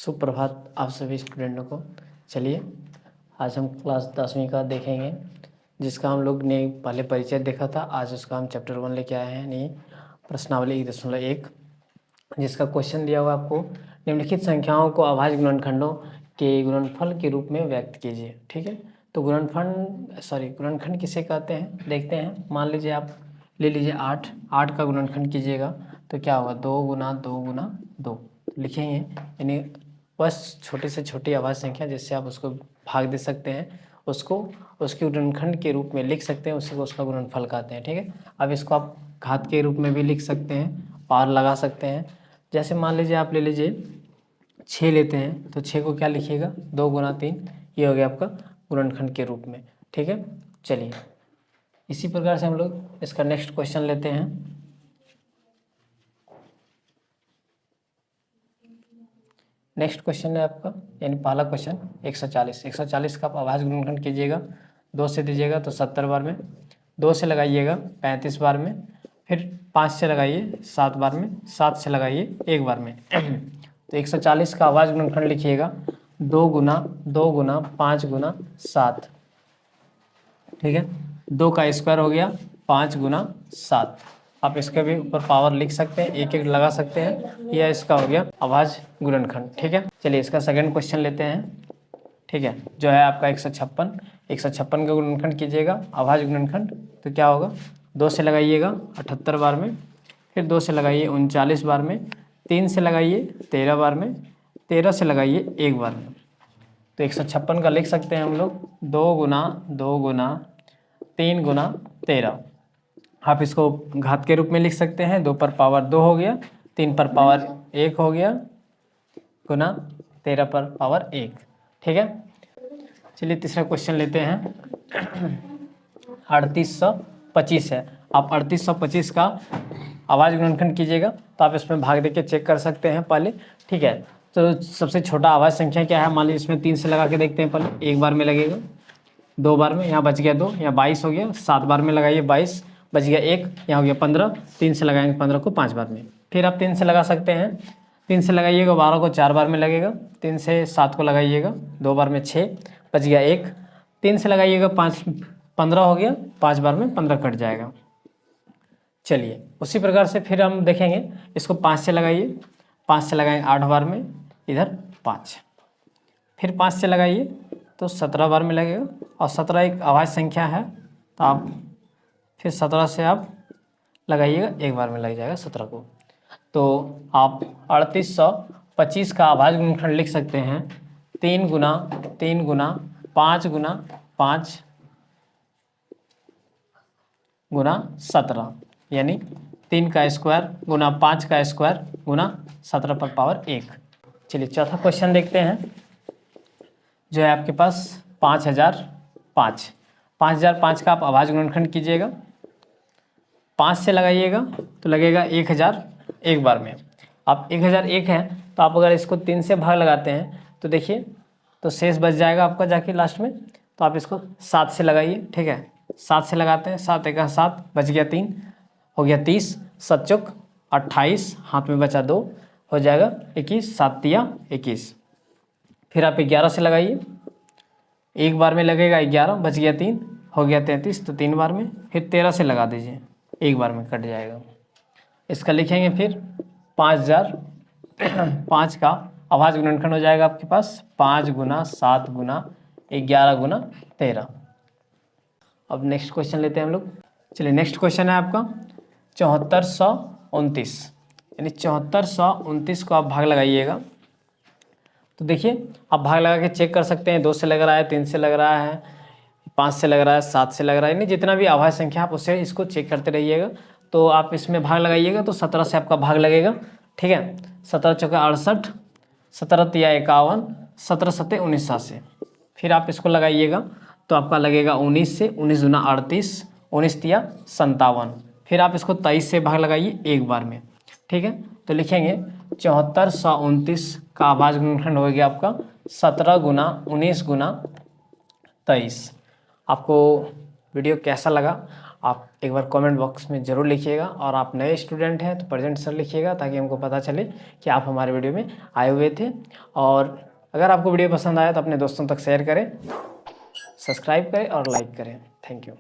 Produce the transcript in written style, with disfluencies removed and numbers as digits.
सुप्रभात आप सभी स्टूडेंटों को। चलिए आज हम क्लास 10वीं का देखेंगे, जिसका हम लोग ने पहले परिचय देखा था। आज उसका हम चैप्टर 1 लेके आए हैं, यानी प्रश्नावली 1.1, जिसका क्वेश्चन दिया हुआ आपको, निम्नलिखित संख्याओं को अभाज्य गुणनखंडों के गुणनफल के रूप में व्यक्त कीजिए। ठीक है, तो गुणनखंड किसे कहते हैं देखते हैं। मान लीजिए आप ले लीजिए 8 का गुणनखंड कीजिएगा तो क्या होगा, 2 गुना 2 गुना 2 लिखेंगे, यानी बस छोटी से छोटी अभाज्य संख्या जिससे आप उसको भाग दे सकते हैं, उसको उसके गुणनखंड के रूप में लिख सकते हैं, उसी को उसका गुणनफल कहते हैं। ठीक है, अब इसको आप घात के रूप में भी लिख सकते हैं, पार लगा सकते हैं। जैसे मान लीजिए आप ले लीजिए 6 लेते हैं तो 6 को क्या लिखिएगा, 2 गुना 3, ये हो गया आपका गुणनखंड के रूप में। ठीक है, चलिए इसी प्रकार से हम लोग इसका नेक्स्ट क्वेश्चन लेते हैं। नेक्स्ट क्वेश्चन है आपका, यानी पहला क्वेश्चन 140 का आप अभाज्य गुणनखंड कीजिएगा। 2 से दीजिएगा तो 70 बार में, 2 से लगाइएगा 35 बार में, फिर 5 से लगाइए 7 बार में, 7 से लगाइए 1 बार में। तो 140 का अभाज्य गुणनखंड लिखिएगा 2 गुना 2 गुना 5 गुना 7। ठीक है, 2 का स्क्वायर हो गया 5 गुना 7। आप इसके भी ऊपर पावर लिख सकते हैं, एक एक लगा सकते हैं। यह इसका हो गया अभाज्य गुणनखंड। ठीक है, चलिए इसका सेकंड क्वेश्चन लेते हैं। ठीक है, जो है आपका 156 का गुणनखंड कीजिएगा अभाज्य गुणनखंड, तो क्या होगा, 2 से लगाइएगा 78 बार में, फिर 2 से लगाइए 39 बार में, 3 से लगाइए 13 बार में, 13 से लगाइए 1 बार में। तो 156 का लिख सकते हैं हम लोग 2 गुना 2 गुना 3 गुना 13। आप इसको घात के रूप में लिख सकते हैं, 2 पर पावर 2 हो गया, 3 पर पावर 1 हो गया, गुना 13 पर पावर 1। ठीक है, चलिए तीसरा क्वेश्चन लेते हैं। 3825 है, आप 3825 का अभाज्य गुणनखंड कीजिएगा तो आप इसमें भाग देके चेक कर सकते हैं पहले। ठीक है, तो सबसे छोटा अभाज्य संख्या क्या है, मान लीजिए इसमें 3 से लगा के देखते हैं। पहले 1 बार में लगेगा, 2 बार में, यहाँ बच गया 2, यहाँ 22 हो गया, 7 बार में लगाइए 22, बच गया 1, यहाँ हो गया 15, 3 से लगाएंगे 15 को 5 बार में। फिर आप 3 से लगा सकते हैं, 3 से लगाइएगा 12 को 4 बार में लगेगा, 3 से 7 को लगाइएगा 2 बार में 6, बच गया 1, 3 से लगाइएगा 5, 15 हो गया, 5 बार में 15 कट जाएगा। चलिए उसी प्रकार से फिर हम देखेंगे, इसको 5 से लगाइए, 5 से लगाएंगे 8 बार में, इधर 5, फिर 5 से लगाइए तो 17 बार में लगेगा, और 17 एक अभाज्य संख्या है तो आप फिर 17 से आप लगाइएगा 1 बार में लग जाएगा 17 को। तो आप 3825 का अभाज्य गुणनखंड लिख सकते हैं 3 गुना 3 गुना 5 गुना 5 गुना 17, यानी 3 का स्क्वायर गुना 5 का स्क्वायर गुना 17 पर पावर 1। चलिए चौथा क्वेश्चन देखते हैं, जो है आपके पास 5005 का आप अभाज्य गुणनखंड कीजिएगा। 5 से लगाइएगा तो लगेगा 1000 1 बार में। आप 1001 है तो आप अगर इसको 3 से भाग लगाते हैं तो देखिए, तो शेष बच जाएगा आपका जाके लास्ट में, तो आप इसको 7 से लगाइए। ठीक है, 7 से लगाते हैं, 7 1 7, बच गया 3, हो गया 30, 7 चौक 28, हाथ में बचा 2, हो जाएगा 21, 7 तिया 21। फिर आप 11 से लगाइए, 1 बार में लगेगा 11, बच गया 3, हो गया 33, तो 3 बार में, फिर 13 से लगा दीजिए, 1 बार में कट जाएगा। इसका लिखेंगे फिर 5005 का अभाज्य गुणनखंड हो जाएगा आपके पास 5 गुना 7 गुना 11 गुना 13। अब नेक्स्ट क्वेश्चन लेते हैं हम लोग। चलिए नेक्स्ट क्वेश्चन है आपका 7429, यानी 7429 को आप भाग लगाइएगा। तो देखिए आप भाग लगा के चेक कर सकते हैं, 2 से लग रहा है, 3 से लग रहा है, 5 से लग रहा है, 7 से लग रहा है, यानी जितना भी अभाज्य संख्या आप उससे इसको चेक करते रहिएगा। तो आप इसमें भाग लगाइएगा तो 17 से आपका भाग लगेगा। ठीक है, 17 चौका 68, 17 तिया 51, 17 सत्ते 19 से, फिर आप इसको लगाइएगा तो आपका लगेगा 19 से, 19 दूना 38, 19 तिया 57, फिर आप इसको 23 से भाग लगाइए 1 बार में। ठीक है, तो लिखेंगे 7429 का अभाज्य गुणनखंड हो गया आपका 17 गुना 19 गुना 23। आपको वीडियो कैसा लगा आप एक बार कमेंट बॉक्स में ज़रूर लिखिएगा। और आप नए स्टूडेंट हैं तो प्रेजेंट सर लिखिएगा, ताकि हमको पता चले कि आप हमारे वीडियो में आए हुए थे। और अगर आपको वीडियो पसंद आया तो अपने दोस्तों तक शेयर करें, सब्सक्राइब करें और लाइक करें। Thank you.